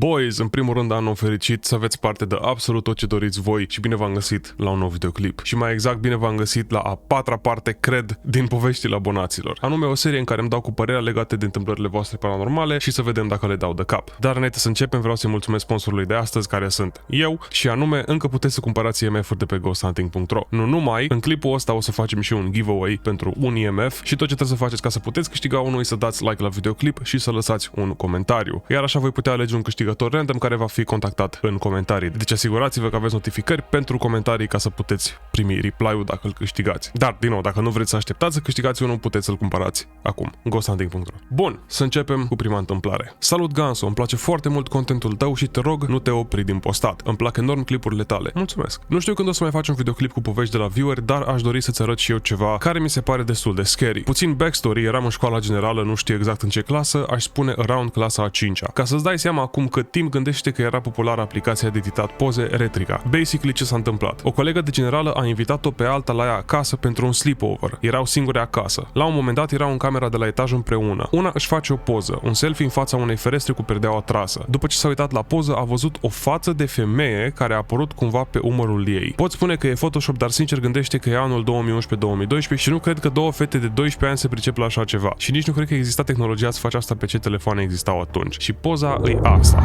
Boys, în primul rând anul fericit, să aveți parte de absolut tot ce doriți voi și bine v-am găsit la un nou videoclip. Și mai exact bine v-am găsit la a patra parte, cred, din poveștile abonaților. Anume o serie în care îmi dau cu părerea legate de întâmplările voastre paranormale și să vedem dacă le dau de cap. Dar înainte să începem, vreau să-i mulțumesc sponsorului de astăzi, care sunt eu, și anume încă puteți să cumpărați EMF-uri de pe ghosthunting.ro. Nu numai, în clipul ăsta o să facem și un giveaway pentru un EMF și tot ce trebuie să faceți ca să puteți câștiga unul e să dați like la videoclip și să lăsați un comentariu. Iar așa voi putea alege un câștigător random care va fi contactat în comentarii. Deci asigurați-vă că aveți notificări pentru comentarii ca să puteți primi reply-ul dacă îl câștigați. Dar, din nou, dacă nu vreți să așteptați să câștigați unul, puteți să-l cumpărați acum. ghosthunting.ro. Bun, să începem cu prima întâmplare. Salut Gansu, îmi place foarte mult contentul tău și te rog, nu te opri din postat. Îmi plac enorm clipurile tale. Mulțumesc. Nu știu când o să mai faci un videoclip cu povești de la viewer, dar aș dori să-ți arăt și eu ceva care mi se pare destul de scary. Puțin backstory, eram în școala generală, nu știu exact în ce clasă, aș spune around clasa a 5-a. Ca să-ți dai seama acum cât timp, gândește că era populară aplicația de editat poze Retrica. Basically, ce s-a întâmplat? O colegă de generală a invitat-o pe alta la ea acasă pentru un sleepover. Erau singure acasă. La un moment dat erau în camera de la etaj împreună. Una își face o poză, un selfie în fața unei ferestre cu perdeaua trasă. După ce s-a uitat la poză, a văzut o față de femeie care a apărut cumva pe umărul ei. Pot spune că e Photoshop, dar sincer gândește că e anul 2011-2012 și nu cred că două fete de 12 ani se pricep la așa ceva. Și nici nu cred că exista tehnologia să faci asta pe ce telefoane existau atunci. Și poza e asta.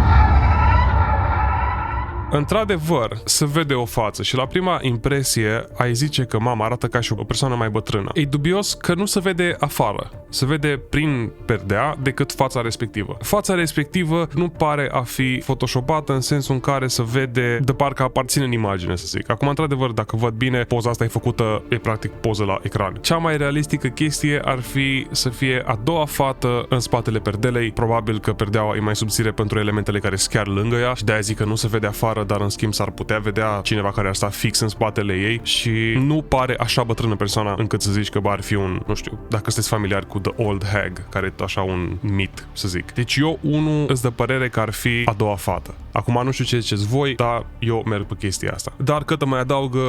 Într-adevăr, se vede o față și la prima impresie ai zice că mama arată ca și o persoană mai bătrână. E dubios că nu se vede afară, se vede prin perdea decât fața respectivă. Fața respectivă nu pare a fi photoshopată în sensul în care se vede de parcă aparține în imagine, să zic. Acum, într-adevăr, dacă văd bine, poza asta e făcută, e practic poză la ecran. Cea mai realistică chestie ar fi să fie a doua fată în spatele perdelei. Probabil că perdeaua e mai subțire pentru elementele care sunt chiar lângă ea și de-aia zic că nu se vede afară, dar în schimb s-ar putea vedea cineva care ar sta fix în spatele ei și nu pare așa bătrână persoana încât să zici că ar fi un, nu știu, dacă sunteți familiari cu The Old Hag, care e așa un mit, să zic. Deci eu, unul, îți dă părere că ar fi a doua fată. Acum nu știu ce ziceți voi, dar eu merg pe chestia asta. Dar cât mai adaugă,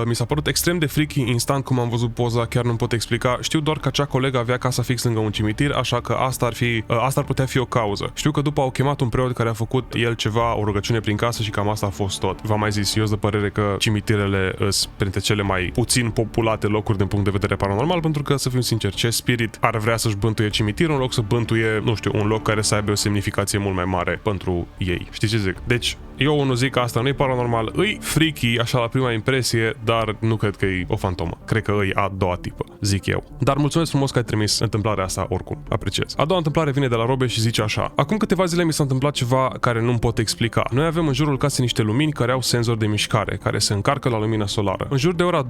mi s-a părut extrem de freaky instant cum am văzut poza, chiar nu pot explica. Știu doar că acea colegă avea casa fix lângă un cimitir, așa că asta ar putea fi o cauză. Știu că după au chemat un preot care a făcut el ceva, o rugăciune prin casă și cam asta a fost tot. V-am mai zis, eu sunt de părere că cimitirele sunt printre cele mai puțin populate locuri din punct de vedere paranormal, pentru că, să fim sinceri, ce spirit ar vrea să-și bântuie cimitirul în loc să bântuie, nu știu, un loc care să aibă o semnificație mult mai mare pentru ei. Știi ce zic? Deci, eu unul zic că asta nu e paranormal, îi freaky, așa la prima impresie, dar nu cred că e o fantomă. Cred că e a doua tipă, zic eu. Dar mulțumesc frumos că ai trimis întâmplarea asta oricum, apreciez. A doua întâmplare vine de la Robe și zice așa: acum câteva zile mi s-a întâmplat ceva care nu-mi pot explica. Noi avem în jurul casei niște lumini care au senzor de mișcare, care se încarcă la lumina solară. În jur de ora 2-2:30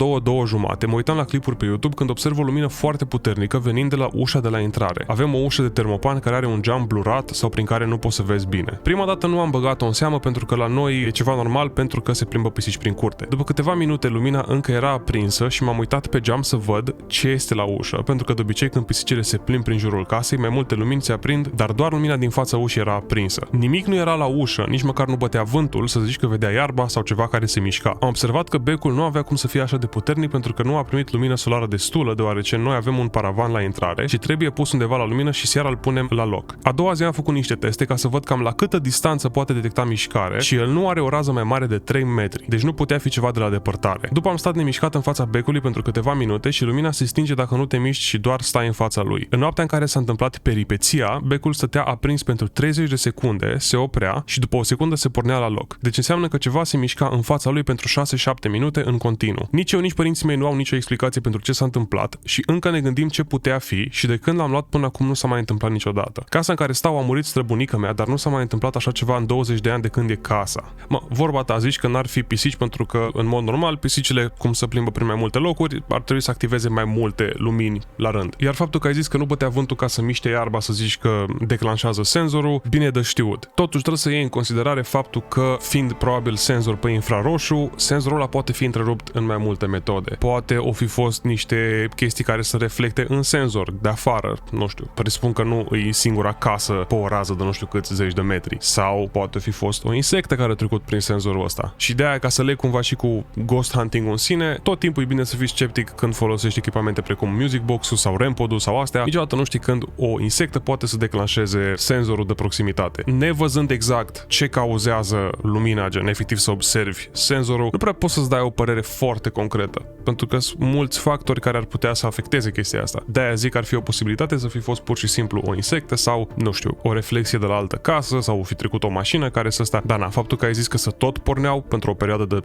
mă uitam la clipuri pe YouTube când observ o lumină foarte puternică venind de la ușa de la intrare. Avem o ușă de termopan care are un geam blurat sau prin care nu poți să vezi bine. Prima dată nu am băgat-o în seamă pentru că la noi e ceva normal pentru că se plimbă pisici prin curte. După câteva minute lumina încă era aprinsă și m-am uitat pe geam să văd ce este la ușă, pentru că de obicei când pisicile se plimb prin jurul casei, mai multe lumini se aprind, dar doar lumina din fața ușii era aprinsă. Nimic nu era la ușă, nici măcar nu bătea vântul să zici că vedea iarba sau ceva care se mișca. Am observat că becul nu avea cum să fie așa de puternic pentru că nu a primit lumină solară destulă, deoarece noi avem un paravan la intrare și trebuie pus undeva la lumină și seara îl punem la loc. A doua zi am făcut niște teste ca să văd cam la câtă distanță poate detecta mișcare și el nu are o rază mai mare de 3 metri, deci nu putea fi ceva de la depărtare. După am stat nemișcat în fața becului pentru câteva minute și lumina se stinge dacă nu te miști și doar stai în fața lui. În noaptea în care s-a întâmplat peripeția, becul stătea aprins pentru 30 de secunde, se oprea și după o secundă se pornea la loc. Deci înseamnă că ceva se mișca în fața lui pentru 6-7 minute în continuu. Nici eu, nici părinții mei nu au nicio explicație pentru ce s-a întâmplat și încă ne gândim ce putea fi și de când l-am luat până acum nu s-a mai întâmplat niciodată. Casa în care stau a murit străbunica mea, dar nu s-a mai întâmplat așa ceva în 20 de ani de când e casa. Vorba ta, zici că n-ar fi pisici pentru că, în mod normal, pisicile, cum se plimbă prin mai multe locuri, ar trebui să activeze mai multe lumini la rând. Iar faptul că ai zis că nu bătea vântul ca să miște iarba, să zici că declanșează senzorul, bine de știut. Totuși trebuie să iei în considerare faptul că, fiind probabil senzor pe infraroșu, senzorul ăla poate fi întrerupt în mai multe metode. Poate o fi fost niște chestii care să reflecte în senzor, de afară, nu știu, presupun că nu e singura casă pe o rază de nu știu câți zeci de metri. Sau poate fi fost o insectă insecte care au trecut prin senzorul ăsta. Și de aia, ca să leg cumva și cu ghost hunting-ul în sine, tot timpul e bine să fii sceptic când folosești echipamente precum Music Box-ul sau REM-podul sau astea. Niciodată nu știi când o insectă poate să declanșeze senzorul de proximitate. Nevăzând exact ce cauzează lumina, gen efectiv să observi senzorul, nu prea poți să-ți dai o părere foarte concretă, pentru că sunt mulți factori care ar putea să afecteze chestia asta. De-aia zic că ar fi o posibilitate să fi fost pur și simplu o insectă sau, nu știu, o reflexie de la altă casă sau o fi trecut o mașină care să stea. Dar faptul că ai zis că să tot porneau pentru o perioadă de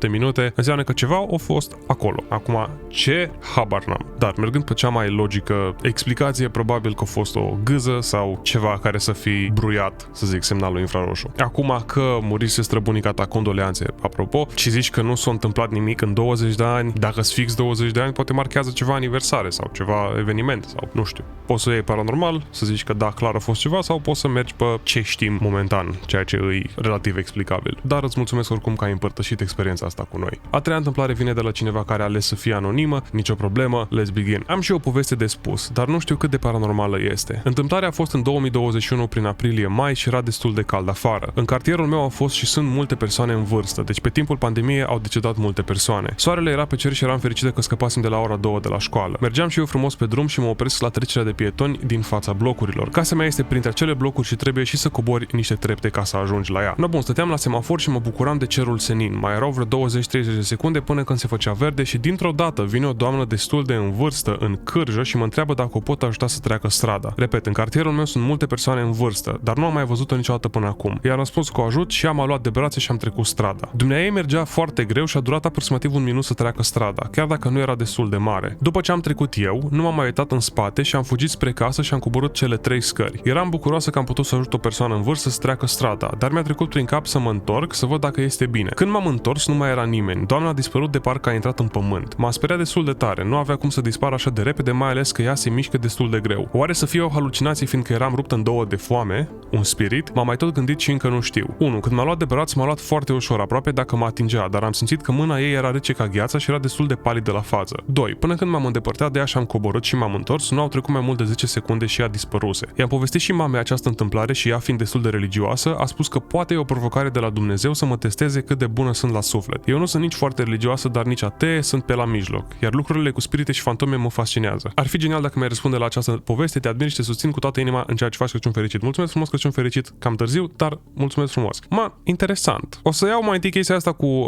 6-7 minute înseamnă că ceva a fost acolo. Acum, ce? Habar n-am. Dar mergând pe cea mai logică explicație, probabil că a fost o gâză sau ceva care să fi bruiat, să zic, semnalul infraroșu. Acum că murise străbunica ta, condoleanțe, apropo, și zici că nu s-a întâmplat nimic în 20 de ani, dacă-s fix 20 de ani, poate marchează ceva aniversare sau ceva eveniment sau nu știu. Poți să iei paranormal, să zici că da, clar a fost ceva, sau poți să mergi pe ce știm momentan, ceea ce îi relativ explicabil. Dar îți mulțumesc oricum că ai împărtășit experiența asta cu noi. A treia întâmplare vine de la cineva care a ales să fie anonimă, nicio problemă, let's begin. Am și o poveste de spus, dar nu știu cât de paranormală este. Întâmplarea a fost în 2021 prin aprilie-mai și era destul de cald afară. În cartierul meu au fost și sunt multe persoane în vârstă, deci pe timpul pandemiei au decedat multe persoane. Soarele era pe cer și eram fericită că scăpasem de la ora 2 de la școală. Mergeam și eu frumos pe drum și mă opresc la trecerea de pietoni din fața blocurilor. Casa mea este printre acele blocuri și trebuie și să cobori niște trepte ca să ajungi la ea. No, bun, stăteam la semafor și mă bucuram de cerul senin. Mai erau vreo 20-30 de secunde până când se făcea verde și dintr-o dată vine o doamnă destul de în vârstă, în cârjă, și mă întreabă dacă o pot ajuta să treacă strada. Repet, în cartierul meu sunt multe persoane în vârstă, dar nu am mai văzut-o niciodată până acum. I-am răspuns că o ajut și am luat de brațe și am trecut strada. Dumneaei mergea foarte greu și a durat aproximativ un minut să treacă strada, chiar dacă nu era destul de mare. După ce am trecut eu, nu m-am mai uitat în spate și am fugit spre casă și am coborât cele 3 scări. Eram bucuroasă că am putut să ajut o persoană în vârstă să treacă strada, dar mi-a trecut prin cap să mă întorc să văd dacă este bine. Când m-am întors, nu mai era nimeni. Doamna a dispărut de parcă a intrat în pământ. M-a speriat destul de tare, nu avea cum să dispară așa de repede, mai ales că ea se mișcă destul de greu. Oare să fie o halucinație fiindcă eram rupt în două de foame? Un spirit? M-am mai tot gândit și încă nu știu. 1. Când m-a luat de braț, m-a luat foarte ușor, aproape dacă mă atingea, dar am simțit că mâna ei era rece ca gheața și era destul de palid de la față. 2. Până când m-am îndepărtat de ea și am coborât și m-am întors, nu au trecut mai mult de 10 secunde și ea dispăruse. I-am povestit și mamei această întâmplare și ea, fiind destul de religioasă, a spus că poate e o provocare de la Dumnezeu să mă testeze cât de bună sunt la suflet. Eu nu sunt nici foarte religioasă, dar nici atee, sunt pe la mijloc, iar lucrurile cu spirite și fantome mă fascinează. Ar fi genial dacă mi-ai răspunde la această poveste, te admir și te susțin cu toată inima în ceea ce faci, Crăciun fericit. Mulțumesc frumos, Crăciun fericit, cam târziu, dar mulțumesc frumos. Interesant. O să iau mai întâi chestia asta cu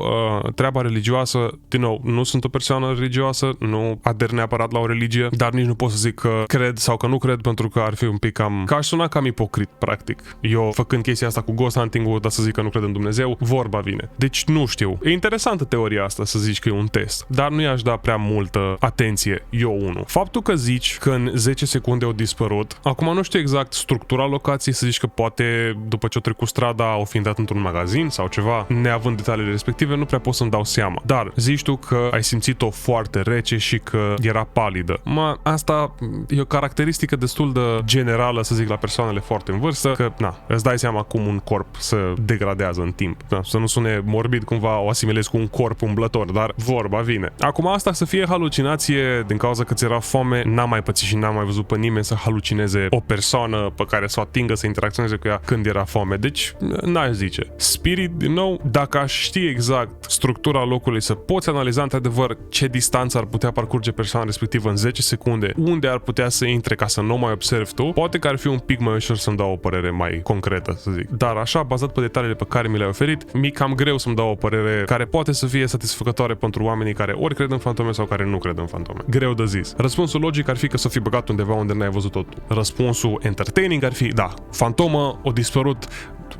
treaba religioasă. Din nou, nu sunt o persoană religioasă, nu ader neapărat la o religie, dar nici nu pot să zic că cred sau că nu cred, pentru că ar fi un pic cam... că aș suna cam ipocrit, practic. Eu, făcând chestia asta cu ghost hunting-ul, dar să zic că nu cred în Dumnezeu, vorba vine. Deci nu știu. E interesantă teoria asta să zici că e un test, dar nu i-aș da prea multă atenție, eu unul. Faptul că zici că în 10 secunde au dispărut, acum nu știu exact structura locației, să zici că poate după ce o trecut strada au fi intrat într-un magazin sau ceva, neavând detaliile respective, nu prea pot să-mi dau seama. Dar zici tu că ai simțit-o foarte rece și că era palidă. Asta e o caracteristică destul de generală, să zic, la persoanele foarte în vârstă, că, îți dai seama cum un corp se degradează în timp. Să nu sune morbid, cumva o asimilezi cu un corp umblător, dar vorba vine. Acum asta să fie halucinație din cauza că ți era foame, n-am mai pățit și n-am mai văzut pe nimeni să halucineze o persoană pe care să o atingă, să interacționeze cu ea când era foame. Deci, n-aș zice. Spirit, din nou, dacă aș ști exact structura locului, să poți analiza într-adevăr ce distanță ar putea parcurge persoana respectivă în 10 secunde, unde ar putea să intre ca să nu mai observi tu, poate că ar fi un pic mai ușor să-mi dau o părere mai concretă, să zic. Dar așa, bazat pe detaliile pe care mi le-ai oferit, mi-e cam greu să-mi dau o părere care poate să fie satisfăcătoare pentru oamenii care ori cred în fantome sau care nu cred în fantome. Greu de zis. Răspunsul logic ar fi că s-o fi băgat undeva unde n-ai văzut-o tu. Răspunsul entertaining ar fi, da, fantomă a dispărut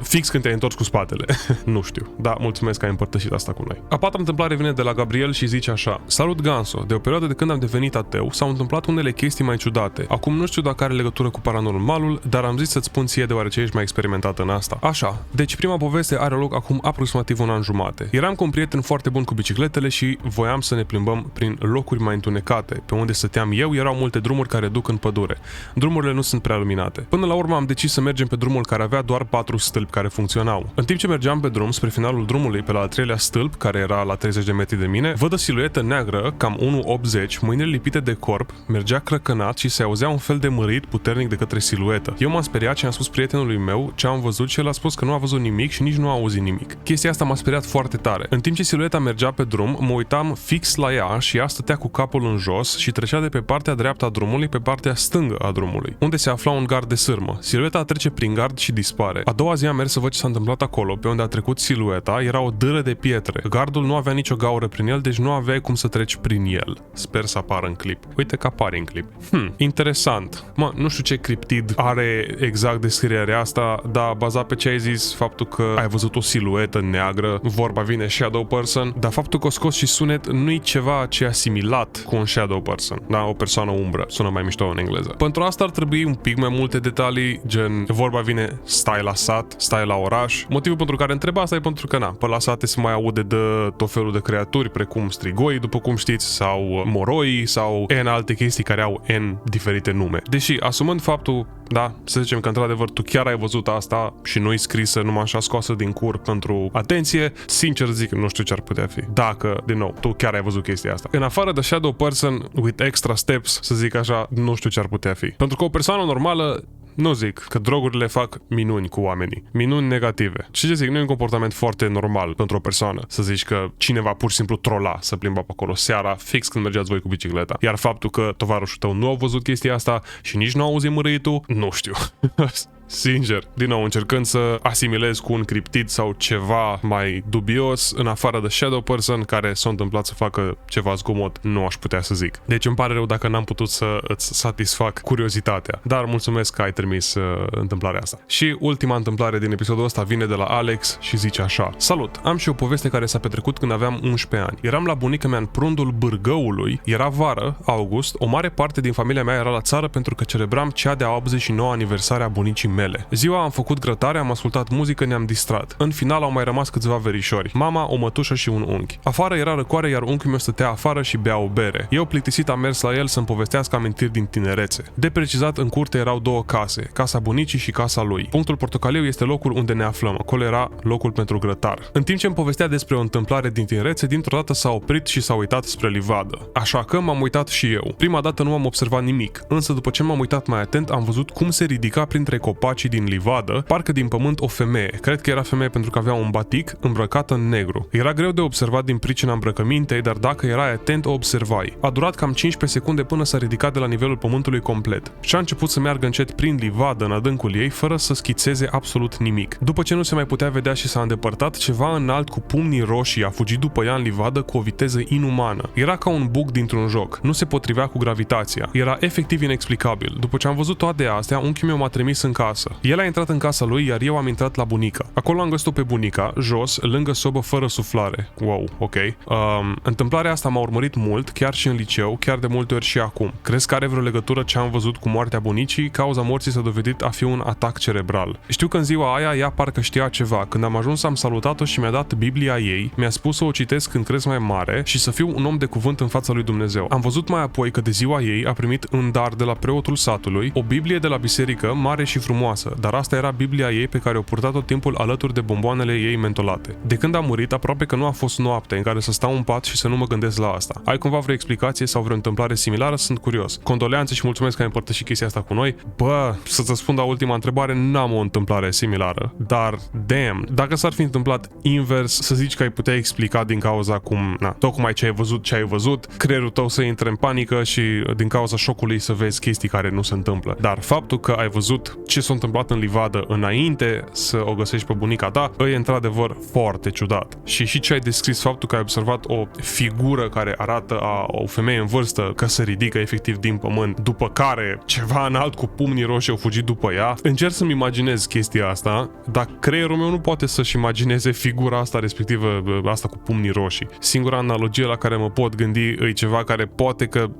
fix când te-ai întors cu spatele. Nu știu. Da, mulțumesc că ai împărtășit asta cu noi. A patra întâmplare vine de la Gabriel și zice așa: Salut, Ganso! De o perioadă de când am devenit ateu, s-au întâmplat unele chestii mai ciudate. Acum nu știu dacă are legătură cu paranormalul, dar am zis să-ți spun ție deoarece ești mai experimentat în asta. Așa, deci prima poveste are loc acum aproximativ un an jumate. Eram cu un prieten foarte bun cu bicicletele și voiam să ne plimbăm prin locuri mai întunecate. Pe unde stăteam eu erau multe drumuri care duc în pădure. Drumurile nu sunt prea luminate. Până la urmă am decis să mergem pe drumul care avea doar 4 stâlpi. stâlpi care funcționau. În timp ce mergeam pe drum spre finalul drumului pe la al treilea stâlp, care era la 30 de metri de mine, văd o siluetă neagră, cam 1,80, mâinile lipite de corp, mergea crăcănat și se auzea un fel de mărit puternic de către siluetă. Eu m-am speriat și am spus prietenului meu ce am văzut și el a spus că nu a văzut nimic și nici nu a auzit nimic. Chestia asta m-a speriat foarte tare. În timp ce silueta mergea pe drum, mă uitam fix la ea și ea stătea cu capul în jos și trecea de pe partea dreaptă a drumului pe partea stângă a drumului, unde se afla un gard de sârmă. Silueta trece prin gard și dispare. A doua zi am mers să văd ce s-a întâmplat acolo, pe unde a trecut silueta, era o dâră de pietre. Gardul nu avea nicio gaură prin el, deci nu aveai cum să treci prin el. Sper să apară în clip. Uite că apare în clip. Interesant. Nu știu ce criptid are exact descrierea asta, dar bazat pe ce ai zis, faptul că ai văzut o siluetă neagră, vorba vine shadow person, dar faptul că o scos și sunet nu e ceva ce e asimilat cu un shadow person, da, o persoană umbră, sună mai mișto în engleză. Pentru asta ar trebui un pic mai multe detalii, gen vorba vine stai la sat, stai la oraș. Motivul pentru care întreb asta e pentru că pe la sate se mai aude de tot felul de creaturi precum strigoi, după cum știți, sau moroi sau N alte chestii care au N diferite nume. Deși asumând faptul, da, să zicem că într-adevăr tu chiar ai văzut asta și nu-i scrisă numai așa scoasă din cur pentru atenție, sincer zic, nu știu ce ar putea fi. Dacă, din nou, tu chiar ai văzut chestia asta. În afară de shadow person with extra steps, să zic așa, nu știu ce ar putea fi. Pentru că o persoană normală, nu zic că drogurile fac minuni cu oamenii. Minuni negative. Și ce zic, nu e un comportament foarte normal pentru o persoană. Să zici că cineva pur și simplu trola să plimba pe acolo seara, fix când mergeați voi cu bicicleta. Iar faptul că tovarășul tău nu a văzut chestia asta și nici nu a auzit mărâitul, nu știu. Sincer, din nou încercând să asimilez cu un criptid sau ceva mai dubios, în afară de shadow person care s-a întâmplat să facă ceva zgomot, nu aș putea să zic. Deci îmi pare rău dacă n-am putut să îți satisfac curiozitatea, dar mulțumesc că ai trimis întâmplarea asta. Și ultima întâmplare din episodul ăsta vine de la Alex și zice așa: Salut, am și o poveste care s-a petrecut când aveam 11 ani. Eram la bunica mea în prundul Bârgăului, era vară, august, o mare parte din familia mea era la țară pentru că celebram cea de-a 89 aniversare a bunicii mele. Ziua am făcut grătare, am ascultat muzică, ne-am distrat. În final au mai rămas câțiva verișori, mama, o mătușă și un unchi. Afară era răcoare, iar unchiul meu stătea afară și bea o bere. Eu plictisit am mers la el să-mi povestească amintiri din tinerețe. De precizat, în curte erau două case, casa bunicii și casa lui. Punctul portocaliu este locul unde ne aflăm, acolo era locul pentru grătar. În timp ce îmi povestea despre o întâmplare din tinerețe, dintr-o dată s-a oprit și s-a uitat spre livadă. Așa că m-am uitat și eu. Prima dată nu am observat nimic, însă după ce m-am uitat mai atent, am văzut cum se ridica printre copacii din livadă, parcă din pământ o femeie. Cred că era femeie pentru că avea un batic îmbrăcat în negru. Era greu de observat din pricina îmbrăcămintei, dar dacă erai atent, o observai. A durat cam 15 secunde până s-a ridicat de la nivelul pământului complet și a început să meargă încet prin livadă în adâncul ei, fără să schițeze absolut nimic. După ce nu se mai putea vedea și s-a îndepărtat, ceva înalt cu pumnii roșii a fugit după ea în livadă cu o viteză inumană. Era ca un bug dintr-un joc. Nu se potrivea cu gravitația. Era efectiv inexplicabil. După ce am văzut toate astea, unchiul meu m-a trimis în casă. El a intrat în casa lui, iar eu am intrat la bunica. Acolo am găsit-o pe bunica, jos, lângă sobă, fără suflare. Wow, ok. Întâmplarea asta m-a urmărit mult, chiar și în liceu, chiar de multe ori și acum. Crezi că are vreo legătură ce am văzut cu moartea bunicii? Cauza morții s-a dovedit a fi un atac cerebral. Știu că în ziua aia ea parcă știa ceva. Când am ajuns am salutat-o și mi-a dat Biblia ei, mi-a spus să o citesc când cresc mai mare și să fiu un om de cuvânt în fața lui Dumnezeu. Am văzut mai apoi că de ziua ei a primit un dar de la preotul satului, o Biblie de la biserică, mare și frumoasă, dar asta era Biblia ei pe care o purta tot timpul alături de bomboanele ei mentolate. De când a murit, aproape că nu a fost noapte în care să stau în pat și să nu mă gândesc la asta. Ai cumva vreo explicație sau vreo întâmplare similară? Sunt curios. Condoleanțe și mulțumesc că ai împărtășit chestia asta cu noi. Bă, să-ți răspund la ultima întrebare, n-am o întâmplare similară, dar damn, dacă s-ar fi întâmplat invers, să zici că ai putea explica din cauza cum, tocmai ce ai văzut, creierul tău să intre în panică și din cauza șocului să vezi chestii care nu se întâmplă. Dar faptul că ai văzut ce s-a întâmplat în livadă înainte să o găsești pe bunica ta, e într-adevăr foarte ciudat. Și ce ai descris, faptul că ai observat o figură care arată a o femeie în vârstă că se ridică efectiv din pământ, după care ceva înalt cu pumnii roșii au fugit după ea. Încerc să-mi imaginez chestia asta, dar creierul meu nu poate să-și imagineze figura asta, respectivă asta cu pumnii roșii. Singura analogie la care mă pot gândi e ceva care poate că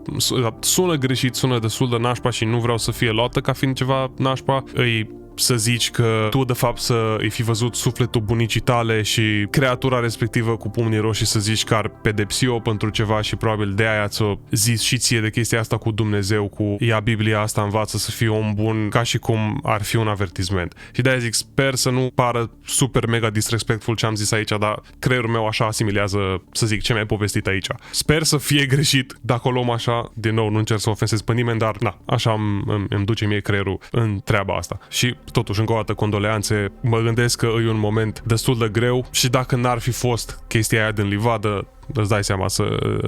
sună greșit, sună destul de nașpa și nu vreau să fie luată ca fiind ceva nașpa, e să zici că tu de fapt să îi fi văzut sufletul bunicii tale și creatura respectivă cu pumnii roșii să zici că ar pedepsi-o pentru ceva și probabil de aia ți-o zis și ție de chestia asta cu Dumnezeu, cu ia Biblia asta, învață să fii om bun, ca și cum ar fi un avertisment. Și de-aia zic, sper să nu pară super mega disrespectful ce am zis aici, dar creierul meu așa asimilează, să zic, ce mi-ai povestit aici. Sper să fie greșit dacă o luăm așa, din nou, nu încerc să ofensez pe nimeni, dar na, așa îmi duce mie creierul în treaba asta. Și totuși, încă o dată, condoleanțe, mă gândesc că e un moment destul de greu și dacă n-ar fi fost chestia aia din livadă, îți dai seama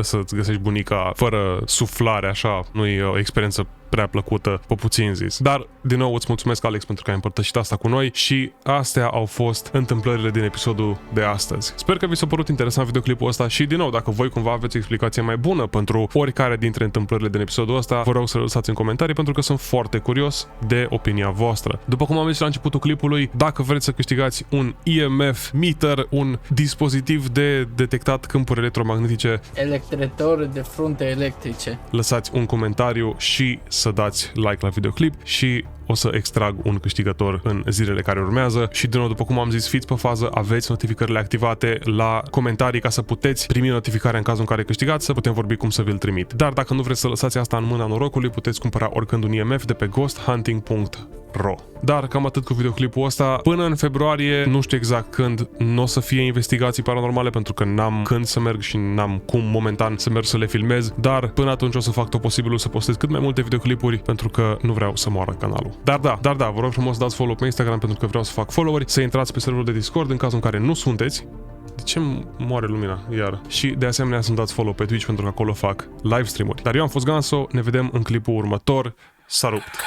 să-ți găsești bunica fără suflare, așa, nu e o experiență prea plăcută, pe puțin zis. Dar, din nou, îți mulțumesc, Alex, pentru că ai împărtășit asta cu noi și astea au fost întâmplările din episodul de astăzi. Sper că vi s-a părut interesant videoclipul ăsta și, din nou, dacă voi cumva aveți o explicație mai bună pentru oricare dintre întâmplările din episodul ăsta, vă rog să le lăsați în comentarii pentru că sunt foarte curios de opinia voastră. După cum am zis la începutul clipului, dacă vreți să câștigați un EMF meter, un dispozitiv de detectat câmpuri electromagnetice, electrător de frunte electrice, lăsați un comentariu și să dați like la videoclip și o să extrag un câștigător în zilele care urmează și, din nou, după cum am zis, fiți pe fază, aveți notificările activate la comentarii ca să puteți primi notificarea în cazul în care câștigați, să putem vorbi cum să vi-l trimit. Dar dacă nu vreți să lăsați asta în mâna norocului, puteți cumpăra oricând un EMF de pe ghosthunting.ro. Dar cam atât cu videoclipul ăsta. Până în februarie, nu știu exact când, nu o să fie investigații paranormale pentru că n-am când să merg și n-am cum momentan să merg să le filmez, dar până atunci o să fac tot posibilul să postez cât mai multe videoclipuri pentru că nu vreau să moară canalul. Dar da, vă rog frumos să dați follow pe Instagram pentru că vreau să fac followeri, să intrați pe serverul de Discord în cazul în care nu sunteți. De ce moare lumina iar? Și de asemenea să-mi dați follow pe Twitch pentru că acolo fac live stream-uri. Dar eu am fost Ganso, ne vedem în clipul următor. S-a rupt!